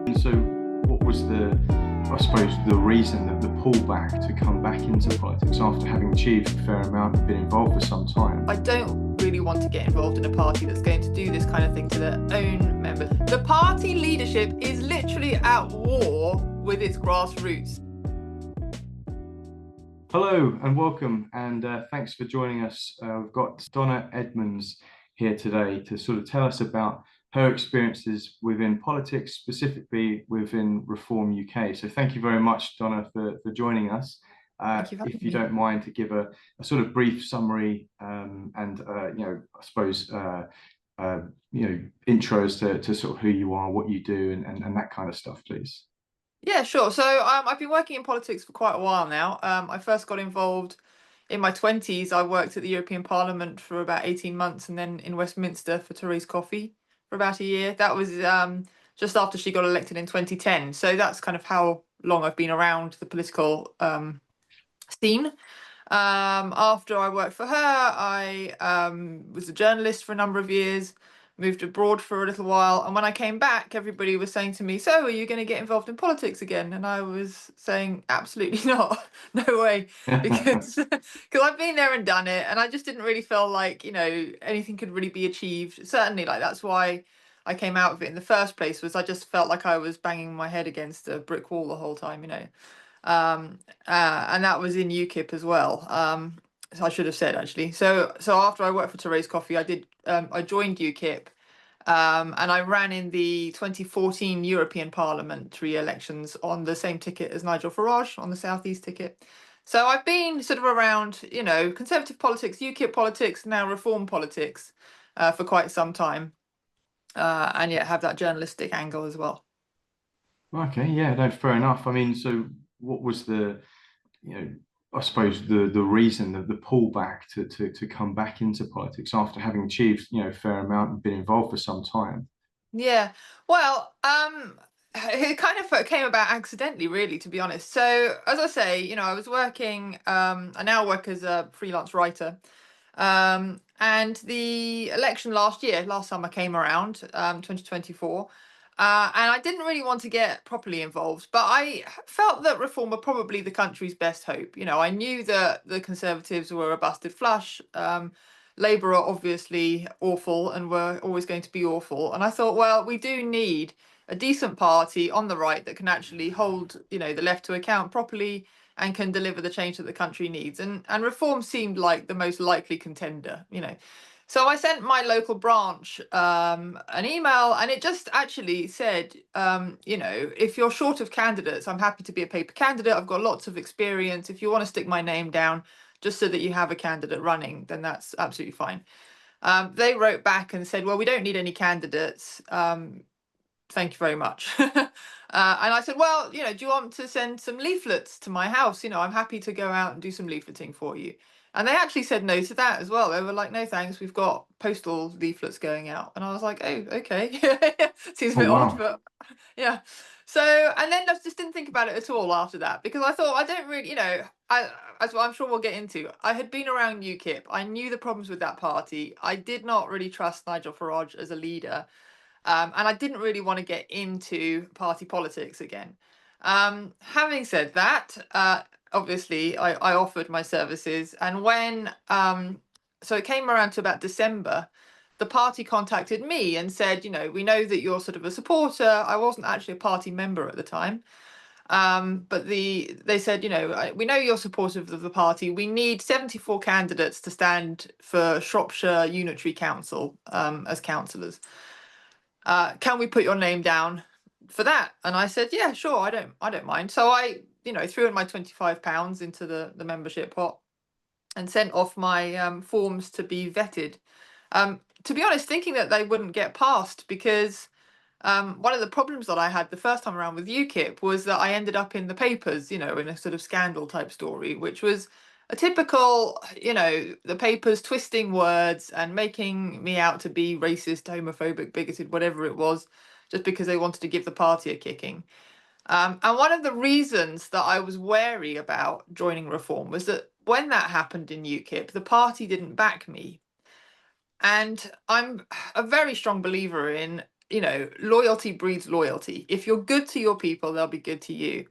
And so what was I suppose, the reason that the pullback to come back into politics after having achieved a fair amount and been involved for some time? I don't really want to get involved in a party that's going to do this kind of thing to their own members. The party leadership is literally at war with its grassroots. Hello and welcome, and thanks for joining us. We've got Donna Edmunds here today to sort of tell us about her experiences within politics, specifically within Reform UK. So thank you very much, Donna, for joining us. Thank you for If having you me. don't mind to give a sort of brief summary and I suppose intros to sort of who you are, what you do, and that kind of stuff, please. Yeah, sure. So I've been working in politics for quite a while now. I first got involved in my 20s. I worked at the European Parliament for about 18 months and then in Westminster for Therese Coffey for about a year. That was just after she got elected in 2010. So that's kind of how long I've been around the political scene. After I worked for her, I was a journalist for a number of years, moved abroad for a little while, and when I came back, everybody was saying to me, "So, are you going to get involved in politics again?" And I was saying, "Absolutely not, no way," because because I've been there and done it, and I just didn't really feel like anything could really be achieved. Certainly, like that's why I came out of it in the first place. Was I just felt like I was banging my head against a brick wall the whole time. And that was in UKIP as well. So I should have said actually. So after I worked for Therese Coffey, I joined UKIP, and I ran in the 2014 European parliamentary elections on the same ticket as Nigel Farage on the Southeast ticket. So I've been sort of around, conservative politics, UKIP politics, now reform politics, for quite some time, and yet have that journalistic angle as well. Okay, yeah, no, fair enough. I mean, so what was you know, I suppose the reason that the pullback to come back into politics after having achieved, a fair amount and been involved for some time? Yeah, well, it kind of came about accidentally, really, to be honest. So, as I say, I was working, I now work as a freelance writer. And the election last summer came around, 2024. And I didn't really want to get properly involved, but I felt that reform were probably the country's best hope. I knew that the Conservatives were a busted flush. Labour are obviously awful and were always going to be awful. And I thought, well, we do need a decent party on the right that can actually hold, the left to account properly and can deliver the change that the country needs. And reform seemed like the most likely contender. So I sent my local branch an email, and it just actually said, if you're short of candidates, I'm happy to be a paper candidate. I've got lots of experience. If you want to stick my name down, just so that you have a candidate running, then that's absolutely fine. They wrote back and said, well, we don't need any candidates. Thank you very much. And I said, well, do you want to send some leaflets to my house? I'm happy to go out and do some leafleting for you. And they actually said no to that as well. They were like, no, thanks. We've got postal leaflets going out. And I was like, oh, okay. Seems a Oh bit odd, wow. but yeah. So, and then I just didn't think about it at all after that, because I thought I don't really, as I'm sure we'll get into, I had been around UKIP. I knew the problems with that party. I did not really trust Nigel Farage as a leader. And I didn't really want to get into party politics again. Having said that, obviously I offered my services, and so it came around to about December, the party contacted me and said, we know that you're sort of a supporter. I wasn't actually a party member at the time. But they said, we know you're supportive of the party. We need 74 candidates to stand for Shropshire Unitary Council as councillors. Can we put your name down for that? And I said, yeah, sure, I don't mind. So I, threw in my £25 into the membership pot and sent off my forms to be vetted. To be honest, thinking that they wouldn't get passed, because one of the problems that I had the first time around with UKIP was that I ended up in the papers, in a sort of scandal type story, which was a typical, the papers twisting words and making me out to be racist, homophobic, bigoted, whatever it was, just because they wanted to give the party a kicking. And one of the reasons that I was wary about joining Reform was that when that happened in UKIP, the party didn't back me. And I'm a very strong believer in loyalty breeds loyalty. If you're good to your people, they'll be good to you.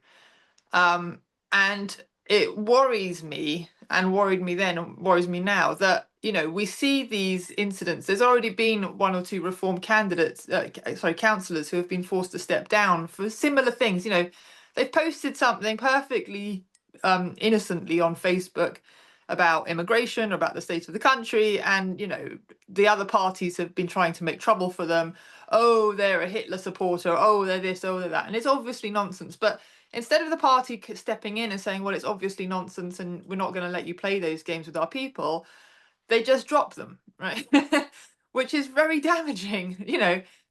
And it worries me, and worried me then, and worries me now, that we see these incidents. There's already been one or two reform candidates, councillors who have been forced to step down for similar things. They've posted something perfectly innocently on Facebook about immigration, about the state of the country, and the other parties have been trying to make trouble for them. Oh, they're a Hitler supporter. Oh, they're this. Oh, they're that. And it's obviously nonsense. But instead of the party stepping in and saying, well, it's obviously nonsense and we're not going to let you play those games with our people, they just drop them, right? Which is very damaging,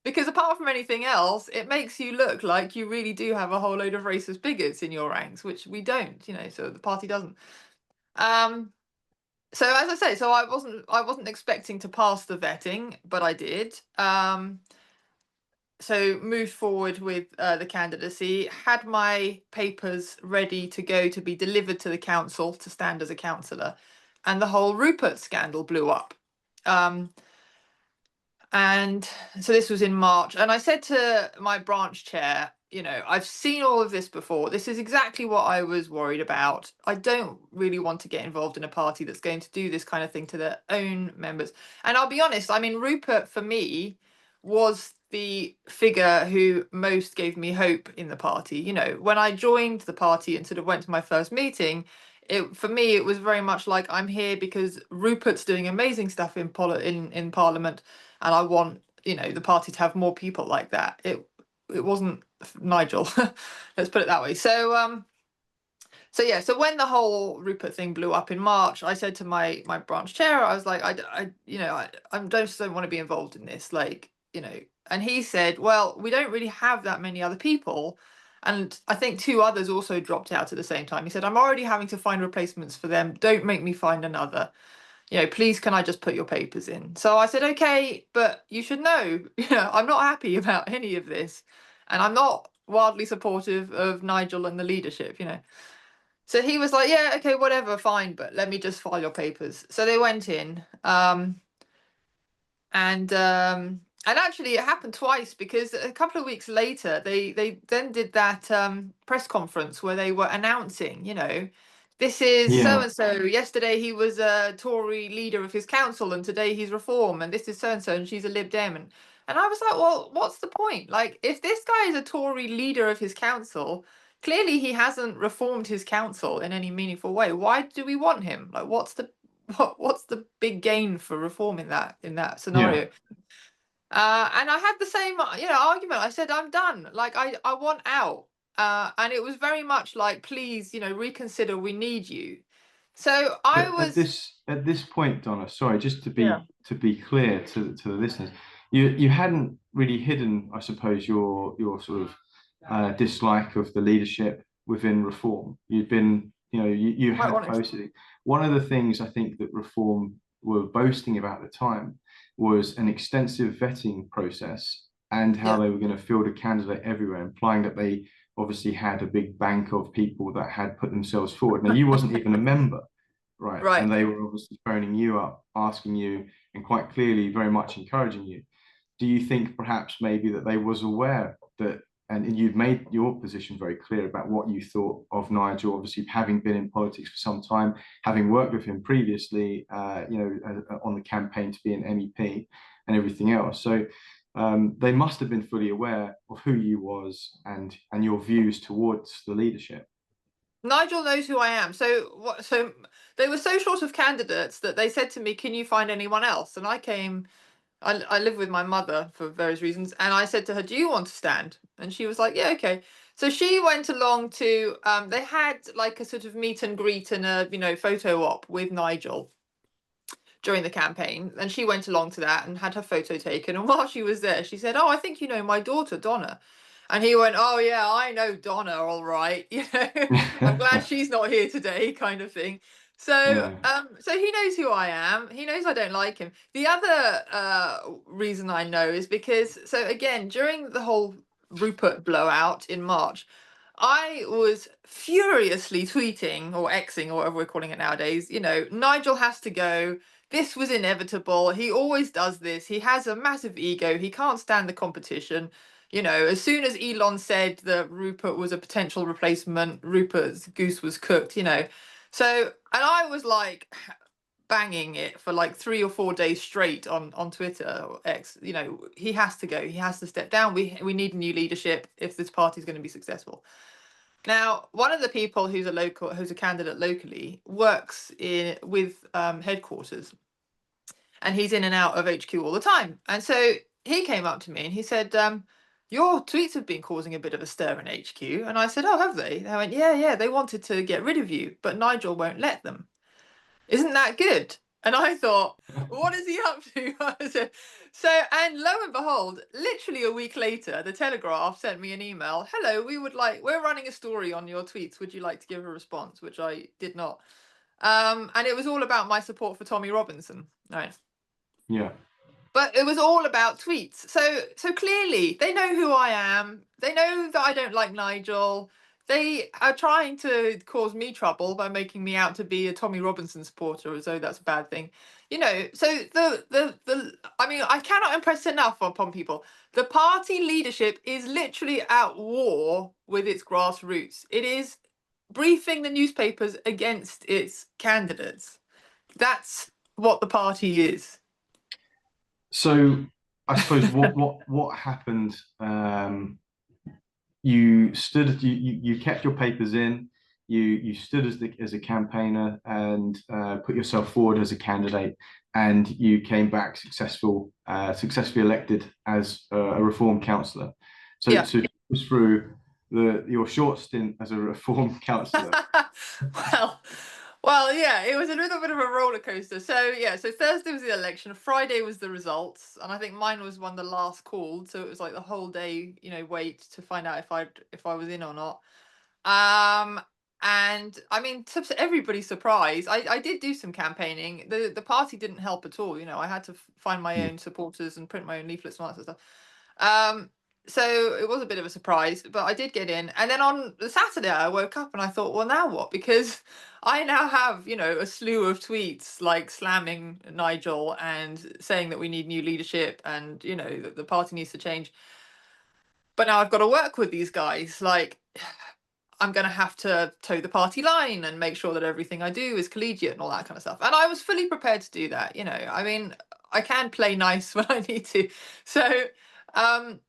because apart from anything else, it makes you look like you really do have a whole load of racist bigots in your ranks, which we don't, so the party doesn't. So as I say, so I wasn't expecting to pass the vetting, but I did. So moved forward with the candidacy, had my papers ready to go to be delivered to the council to stand as a councillor, and the whole Rupert scandal blew up. And so this was in March, and I said to my branch chair, I've seen all of this before. This is exactly what I was worried about. I don't really want to get involved in a party that's going to do this kind of thing to their own members. And I'll be honest, I mean, Rupert for me was the figure who most gave me hope in the party. When I joined the party and sort of went to my first meeting, for me it was very much like, I'm here because Rupert's doing amazing stuff in Parliament, and I want the party to have more people like that. It wasn't Nigel. Let's put it that way. So when the whole Rupert thing blew up in March, I said to my branch chair, I was like, I just don't want to be involved in this, and he said, well, we don't really have that many other people. And I think two others also dropped out at the same time. He said, I'm already having to find replacements for them. Don't make me find another. Please, can I just put your papers in? So I said, okay, but you should know, I'm not happy about any of this. And I'm not wildly supportive of Nigel and the leadership, So he was like, yeah, okay, whatever, fine, but let me just file your papers. So they went in. And actually it happened twice, because a couple of weeks later they then did that press conference where they were announcing, this is so and so. Yesterday he was a Tory leader of his council, and today he's Reform, and this is so and so, and she's a Lib Dem. And I was like, well, what's the point? Like, if this guy is a Tory leader of his council, clearly he hasn't reformed his council in any meaningful way. Why do we want him? Like, what's the big gain for reform in that scenario? And I had the same, argument. I said, I'm done. Like, I want out. And it was very much like, please, reconsider. We need you. So I was at this point, Donna. Sorry, just to Yeah. be clear to the listeners, you hadn't really hidden, I suppose, your sort of dislike of the leadership within Reform. You'd been, you quite had honest. posted. One of the things I think that Reform were boasting about at the time was an extensive vetting process, and how they were going to field a candidate everywhere, implying that they obviously had a big bank of people that had put themselves forward. Now, you wasn't even a member, right? Right. And they were obviously phoning you up, asking you, and quite clearly very much encouraging you. Do you think perhaps maybe that they was aware that, and you've made your position very clear about what you thought of Nigel, obviously having been in politics for some time, having worked with him previously, on the campaign to be an MEP and everything else. So they must have been fully aware of who you was and your views towards the leadership. Nigel knows who I am. So they were so short of candidates that they said to me, can you find anyone else? And I live with my mother for various reasons, and I said to her, do you want to stand? And she was like, yeah, okay. So she went along to, they had like a sort of meet and greet and a, photo op with Nigel during the campaign, and she went along to that and had her photo taken. And while she was there, she said, oh, I think you know my daughter, Donna. And he went, oh yeah, I know Donna, all right. I'm glad she's not here today, kind of thing. So so he knows who I am. He knows I don't like him. The other reason I know is because, so again, during the whole Rupert blowout in March, I was furiously tweeting or Xing or whatever we're calling it nowadays, Nigel has to go. this was inevitable. He always does this. He has a massive ego. He can't stand the competition. You know, as soon as Elon said that Rupert was a potential replacement, Rupert's goose was cooked, you know. So, and I was like banging it for like 3 or 4 days straight on Twitter or X. You know, he has to go. He has to step down. We need new leadership if this party is going to be successful. Now, one of the people who's a candidate locally works with headquarters, and he's in and out of HQ all the time. And so he came up to me and he said, "Your tweets have been causing a bit of a stir in HQ." And I said, "Oh, have they?" And I went, "Yeah, they wanted to get rid of you, but Nigel won't let them. Isn't that good?" And I thought, what is he up to? So, and lo and behold, literally a week later, the Telegraph sent me an email. "Hello, we're running a story on your tweets. Would you like to give a response?" Which I did not. And it was all about my support for Tommy Robinson. Right. Yeah. But it was all about tweets. So clearly they know who I am. They know that I don't like Nigel. They are trying to cause me trouble by making me out to be a Tommy Robinson supporter, as though that's a bad thing. You know, so the I mean, I cannot impress enough upon people. The party leadership is literally at war with its grassroots. It is briefing the newspapers against its candidates. That's what the party is. So I suppose what happened? You kept your papers in. You stood as a campaigner and put yourself forward as a candidate, and you came back successfully elected as a Reform councillor. So Yeah. so talk us through your short stint as a Reform councillor. well, yeah, it was a little bit of a roller coaster. So yeah, so Thursday was the election, Friday was the results, and I think mine was one of the last called. So it was like the whole day, you know, wait to find out if I was in or not. And I mean, to everybody's surprise, I did do some campaigning. The party didn't help at all. You know, I had to find my own supporters and print my own leaflets and all that sort of stuff. So it was a bit of a surprise, but I did get in. And then on the Saturday, I woke up and I thought, well, now what? Because I now have, you know, a slew of tweets like slamming Nigel and saying that we need new leadership and, you know, that the party needs to change. But now I've got to work with these guys. Like, I'm going to have to toe the party line and make sure that everything I do is collegiate and all that kind of stuff. And I was fully prepared to do that. You know, I mean, I can play nice when I need to. So, um,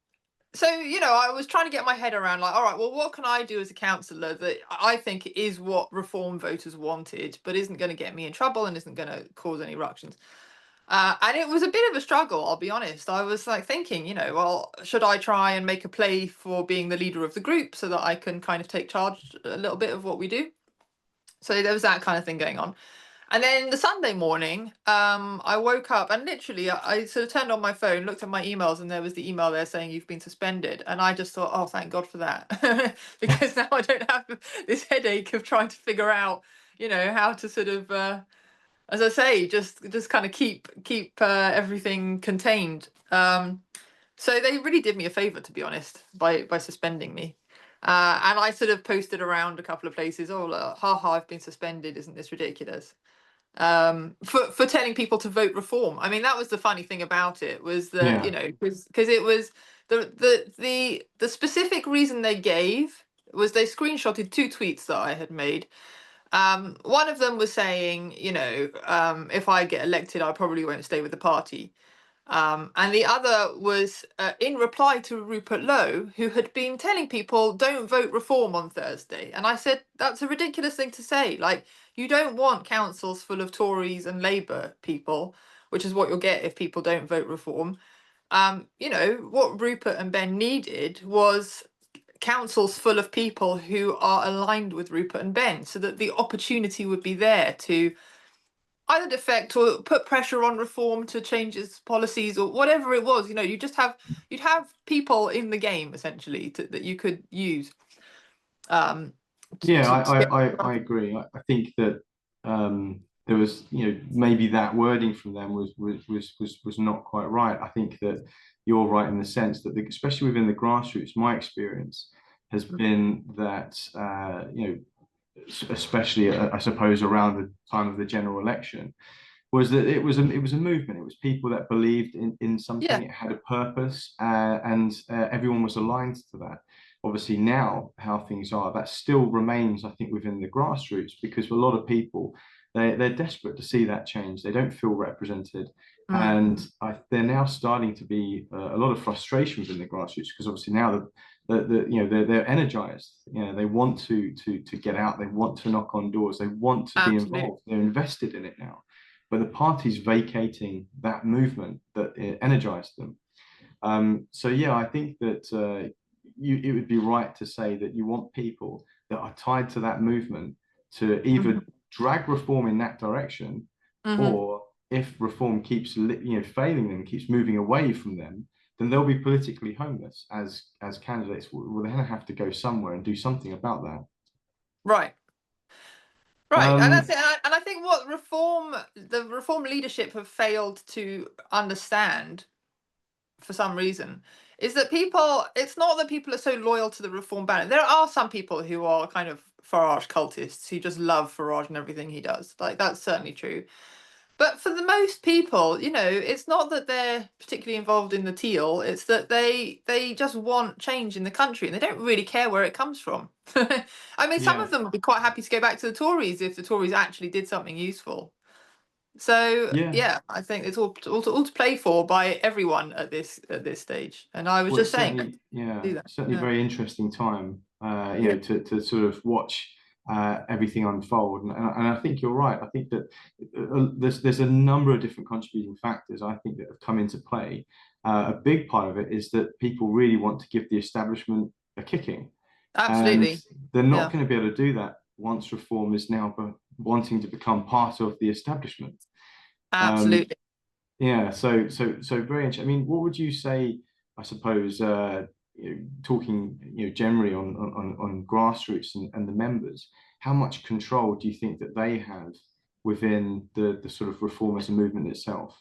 you know, I was trying to get my head around, like, all right, well, what can I do as a councillor that I think is what Reform voters wanted, but isn't going to get me in trouble and isn't going to cause any ructions? And it was a bit of a struggle, I'll be honest. I was like thinking, you know, well, should I try and make a play for being the leader of the group so that I can kind of take charge a little bit of what we do? So there was that kind of thing going on. And then the Sunday morning, I woke up and literally I sort of turned on my phone, looked at my emails, and there was the email there saying you've been suspended. And I just thought, oh, thank God for that. Because now I don't have this headache of trying to figure out, you know, how to sort of, as I say, just kind of keep everything contained. So they really did me a favor, to be honest, by suspending me. And I sort of posted around a couple of places, oh, look, ha, I've been suspended. Isn't this ridiculous? For telling people to vote Reform. I mean, that was the funny thing about it, was that, Yeah. you know, because it was the specific reason they gave was they screenshotted 2 tweets that I had made. One of them was saying, you know, if I get elected, I probably won't stay with the party. And the other was in reply to Rupert Lowe, who had been telling people, don't vote Reform on Thursday. And I said, that's a ridiculous thing to say. Like, you don't want councils full of Tories and Labour people, which is what you'll get if people don't vote Reform. You know, what Rupert and Ben needed was councils full of people who are aligned with Rupert and Ben, so that the opportunity would be there to either defect or put pressure on Reform to change its policies or whatever it was. You know, you'd have people in the game essentially that you could use. Yeah, I agree. I think that there was, you know, maybe that wording from them was not quite right. I think that you're right in the sense that, especially within the grassroots, my experience has been that, you know, especially I suppose around the time of the general election, was that it was a movement. It was people that believed in something. Yeah. It had a purpose, and everyone was aligned to that. Obviously, now how things are, that still remains, I think, within the grassroots, because for a lot of people, they're desperate to see that change. They don't feel represented, Mm. and they're now starting to be a lot of frustration within the grassroots, because obviously now you know, they're energized. You know, they want to get out. They want to knock on doors. They want to be Absolutely. involved. They're invested in it now, but the party's vacating that movement that energized them. So yeah, I think that it would be right to say that you want people that are tied to that movement to Hmm. either drag reform in that direction, Hmm. or if reform keeps failing them, keeps moving away from them, then they'll be politically homeless as candidates. Will then have to go somewhere and do something about that. Right. Right, and that's Um, it. And I think what the reform leadership have failed to understand for some reason is that it's not that people are so loyal to the reform banner. There are some people who are kind of Farage cultists who just love Farage and everything he does. Like, that's certainly true. But for the most people, it's not that they're particularly involved in the teal. It's that they just want change in the country, and they don't really care where it comes from. I mean, some yeah, of them would be quite happy to go back to the Tories if the Tories actually did something useful. So yeah. yeah, I think it's all to play for by everyone at this stage. And I was Well, just it's saying, certainly, yeah, do that. certainly a Yeah, very interesting time, yeah, to sort of watch everything unfold. And I think you're right. I think that there's a number of different contributing factors, I think, that have come into play. A big part of it is that people really want to give the establishment a kicking, and absolutely. they're not Yeah, going to be able to do that once reform is now wanting to become part of the establishment. Um, absolutely. yeah, so very interesting. I mean, what would you say, I suppose, talking, generally on grassroots and the members, how much control do you think that they have within the sort of reform as a movement itself?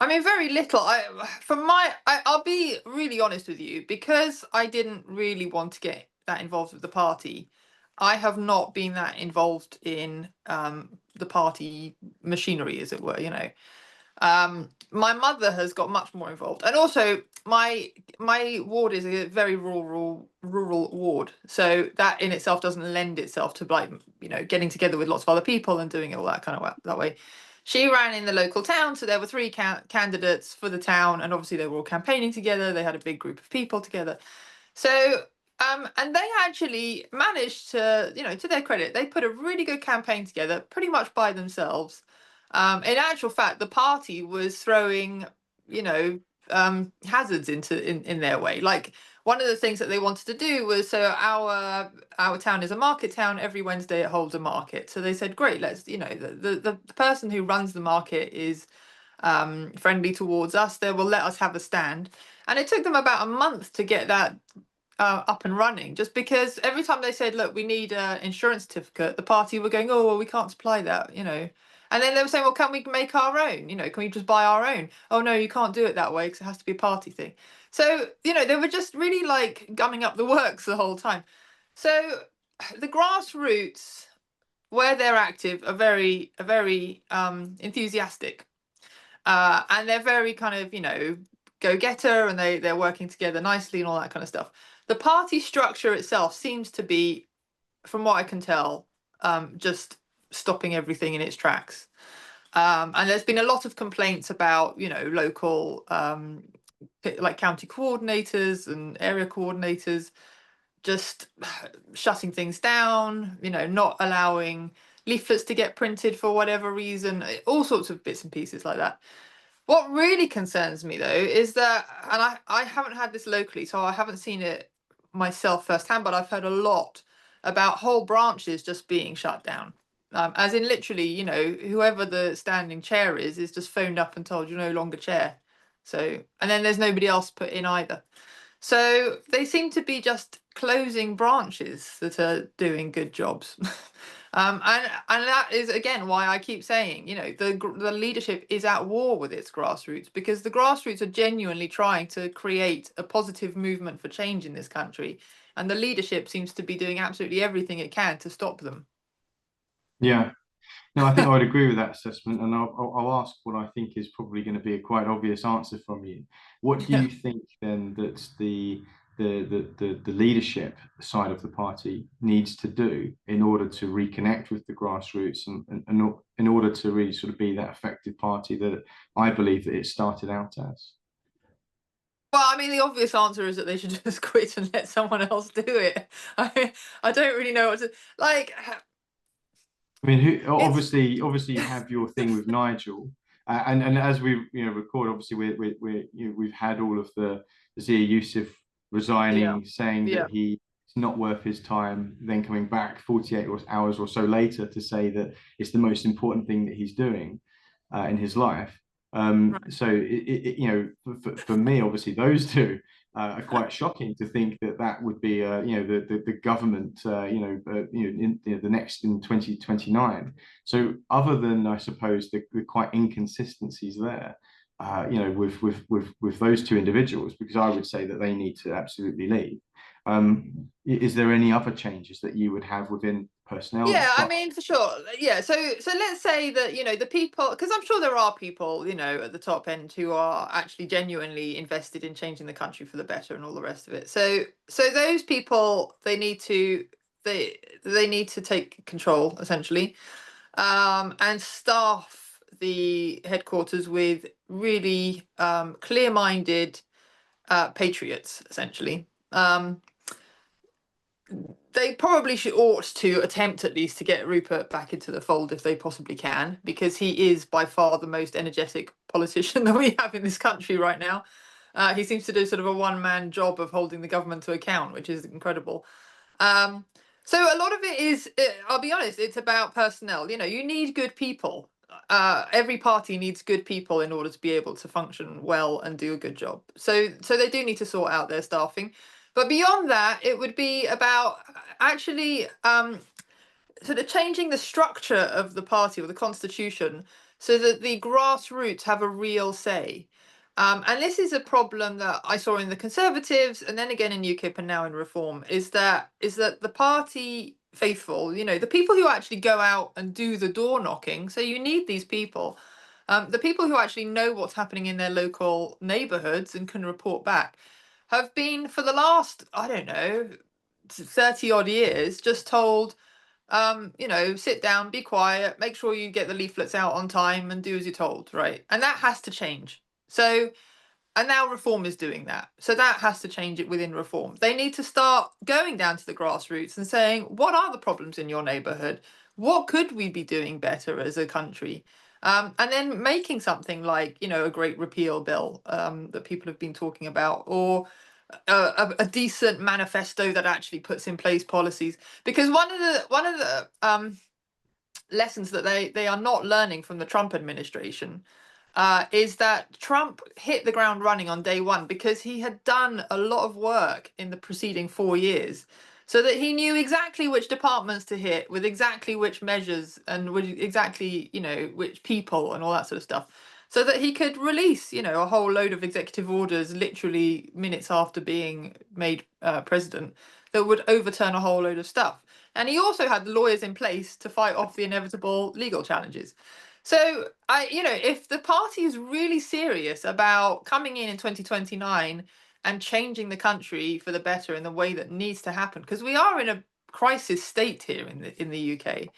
I mean, very little. I'll be really honest with you, because I didn't really want to get that involved with the party. I have not been that involved in the party machinery, as it were. My mother has got much more involved, and also my ward is a very rural ward, so that in itself doesn't lend itself to, like, getting together with lots of other people and doing it all that kind of that way. She ran in the local town, so there were three candidates for the town, and obviously they were all campaigning together. They had a big group of people together. So, and they actually managed to, to their credit, they put a really good campaign together, pretty much by themselves. In actual fact, the party was throwing, you know, hazards in their way. Like, one of the things that they wanted to do was, so our town is a market town. Every Wednesday it holds a market. So they said, great, let's, the person who runs the market is friendly towards us. They will let us have a stand. And it took them about a month to get that up and running, just because every time they said, look, we need an insurance certificate, the party were going, oh, well, we can't supply that. And then they were saying, well, can we make our own? Can we just buy our own? Oh, no, you can't do it that way because it has to be a party thing. So, they were just really, like, gumming up the works the whole time. So the grassroots, where they're active, are very enthusiastic. And they're very kind of, go-getter, and they're working together nicely and all that kind of stuff. The party structure itself seems to be, from what I can tell, just stopping everything in its tracks. And there's been a lot of complaints about, local, like county coordinators and area coordinators just shutting things down, not allowing leaflets to get printed for whatever reason, all sorts of bits and pieces like that. What really concerns me, though, is that, and I haven't had this locally, so I haven't seen it myself firsthand, but I've heard a lot about whole branches just being shut down. As in, literally, whoever the standing chair is just phoned up and told you're no longer chair. So, and then there's nobody else put in either. So they seem to be just closing branches that are doing good jobs. And that is, again, why I keep saying, the leadership is at war with its grassroots, because the grassroots are genuinely trying to create a positive movement for change in this country, and the leadership seems to be doing absolutely everything it can to stop them. Yeah. No, I think I would agree with that assessment, and I'll ask what I think is probably going to be a quite obvious answer from you. What do Yeah. you think then that the leadership side of the party needs to do in order to reconnect with the grassroots and in order to really sort of be that effective party that I believe that it started out as? Well, I mean, the obvious answer is that they should just quit and let someone else do it. I don't really know what to like. I mean, who It's obviously you have your thing with Nigel, and as we record, obviously we've had all of the Zia Yusuf yeah, resigning, saying yeah, that he's not worth his time, then coming back 48 hours or so later to say that it's the most important thing that he's doing in his life. right. So for me, obviously those two are quite shocking to think that that would be the government the next in 2029. So other than I suppose the quite inconsistencies there, with those two individuals, because I would say that they need to absolutely leave. Is there any other changes that you would have within personnel and Yeah, I structure? mean, for sure. Yeah, so let's say that, the people, because I'm sure there are people, at the top end who are actually genuinely invested in changing the country for the better and all the rest of it. So those people, they need to take control essentially, and staff the headquarters with really clear-minded patriots essentially. They probably ought to attempt at least to get Rupert back into the fold if they possibly can, because he is by far the most energetic politician that we have in this country right now. He seems to do sort of a one-man job of holding the government to account, which is incredible. Um, so a lot of it is, I'll be honest, it's about personnel. You need good people. Every party needs good people in order to be able to function well and do a good job. So they do need to sort out their staffing. But beyond that, it would be about actually sort of changing the structure of the party or the constitution so that the grassroots have a real say. And this is a problem that I saw in the Conservatives, and then again in UKIP, and now in Reform. Is that the party faithful, the people who actually go out and do the door knocking. So you need these people, the people who actually know what's happening in their local neighbourhoods and can report back, have been for the last, I don't know, 30 odd years just told, sit down, be quiet, make sure you get the leaflets out on time and do as you're told, right? And that has to change. So, and now Reform is doing that. So that has to change it within Reform. They need to start going down to the grassroots and saying, what are the problems in your neighbourhood? What could we be doing better as a country? And then making something like, a great repeal bill that people have been talking about, or a decent manifesto that actually puts in place policies. Because one of the lessons that they are not learning from the Trump administration is that Trump hit the ground running on day one because he had done a lot of work in the preceding 4 years, so that he knew exactly which departments to hit with exactly which measures and with exactly, which people and all that sort of stuff, so that he could release, a whole load of executive orders literally minutes after being made president, that would overturn a whole load of stuff. And he also had the lawyers in place to fight off the inevitable legal challenges. So if the party is really serious about coming in 2029 and changing the country for the better in the way that needs to happen, because we are in a crisis state here in the UK,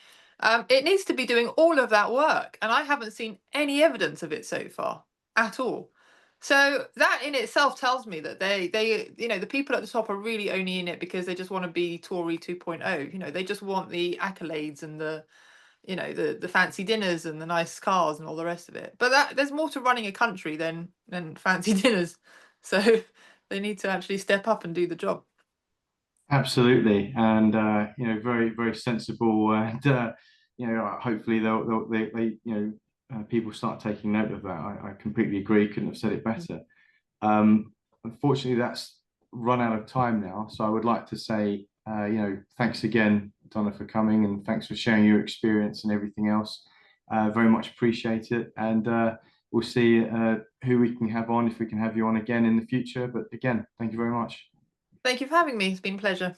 it needs to be doing all of that work, and I haven't seen any evidence of it so far at all. So that in itself tells me that they the people at the top are really only in it because they just want to be Tory 2.0. They just want the accolades and the fancy dinners and the nice cars and all the rest of it. But there's more to running a country than fancy dinners. So they need to actually step up and do the job. Absolutely, and very very sensible, and hopefully people start taking note of that. I completely agree. Couldn't have said it better. Unfortunately, that's run out of time now. So I would like to say, thanks again, Donna, for coming, and thanks for sharing your experience and everything else. Very much appreciate it, and we'll see who we can have on, if we can have you on again in the future. But again, thank you very much. Thank you for having me. It's been a pleasure.